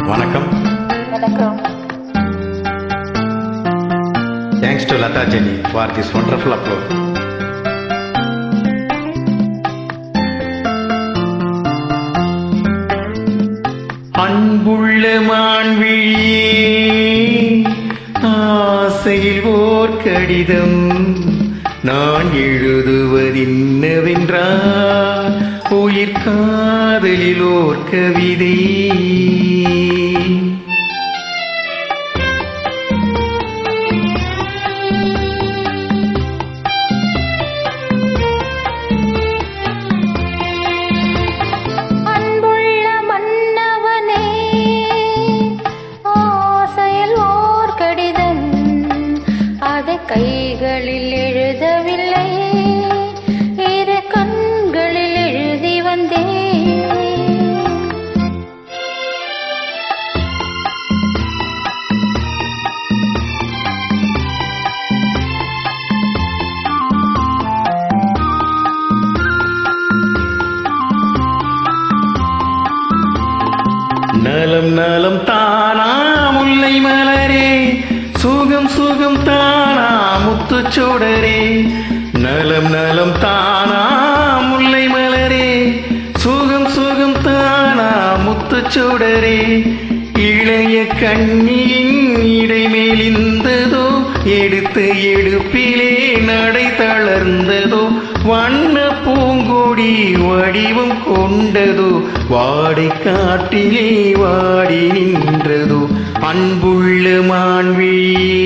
வணக்கம். வணக்கம். Thanks to Lata Jenny for this wonderful upload. அன்புள்ள மான்விழியே, ஆசையில் ஓர் கடிதம் நான் எழுதுவதென்னவென்றால் உயிர் காதலில் ஓர் கவிதை. கைகளில் எழுதவில்லை, இரு கண்களில் எழுதி வந்தேன். நலம் நலம் தானா முல்லை மலரே, சுகம் சுகம் தானா முத்துச்சோடரே. நலம் நலம் தானா முல்லை மலரே, சுகம் சுகம் தானா முத்துச்சோடரே. இளைய கண்ணியின் இடைமேலிந்ததோ, எடுத்த எடுப்பிலே நடை தளர்ந்ததோ. வண்ண பூங்கொடி வடிவம் கொண்டதோ, வாடை காட்டிலே வாடி நின்றதோ. அன்புள்ள மான்விழியே,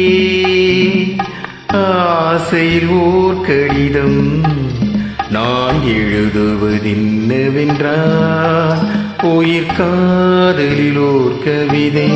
ஆசையில் ஓர் கடிதம் நான் எழுதுவதென்னவென்றால் உயிர் காதலில் ஓர் கவிதை.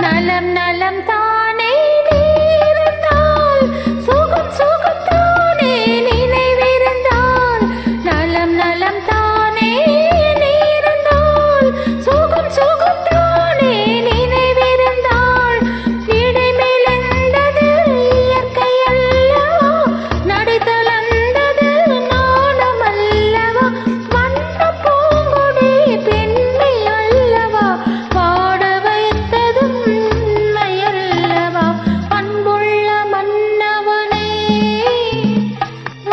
நலம் நலம் தானே நீர்ந்தால், சுகம் சுகம் தானே நினைவிருந்தால். நலம் நலம் தானே நீர்ந்தால், சுகம் சுகம் தானே நினைவிருந்தால். இடைமேலெந்தது இயற்கை அல்லவா, நடைதளர்ந்தது நாணம் அல்லவா. வண்ண பூங்கொடி பெண்மை அல்லவா, வாட வைத்ததும் அன்புள்ள மன்னவனே,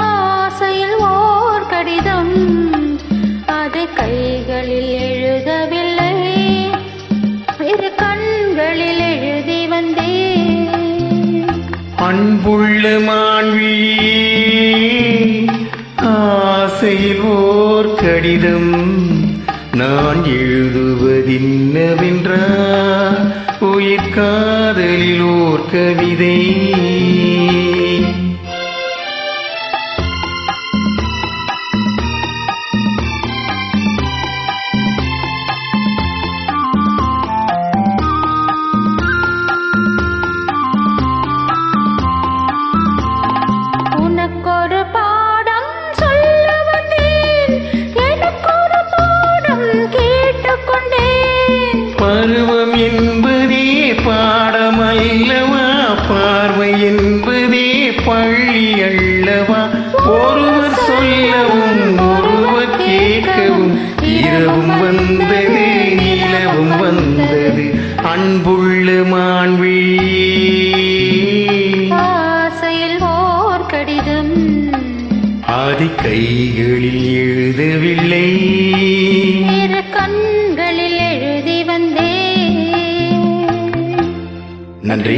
ஆசையில் ஓர் கடிதம் அதை கைகளில் எழுதவில்லை, இரு கண்களில் எழுதி வந்தேன். அன்புள்ள மான்விழியே, ஆசையில் ஓர் கடிதம் நான் எழுதுவதென்னவென்றால் உயிர் காதலில் ஓர் கவிதை. உனக்கொரு பாடம் சொல்ல வந்தேன், எனக்கொரு பாடம் கேட்டுக்கொண்டேன். பருவம் என்பதே பாடமல்லவா, பார்வை என்பதே பள்ளி அல்லவா. ஒருவர் சொல்லவும் ஒருவர் கேட்கவும், இரவும் வந்தது நிலவும் வந்தது. அன்புள்ள மான்விழியே, ஆசையில் ஓர் கடிதம் ஆதி கைகளில் எழுதவில்லை, இரு கண்களில் எழுதி வந்தேன். நன்றி.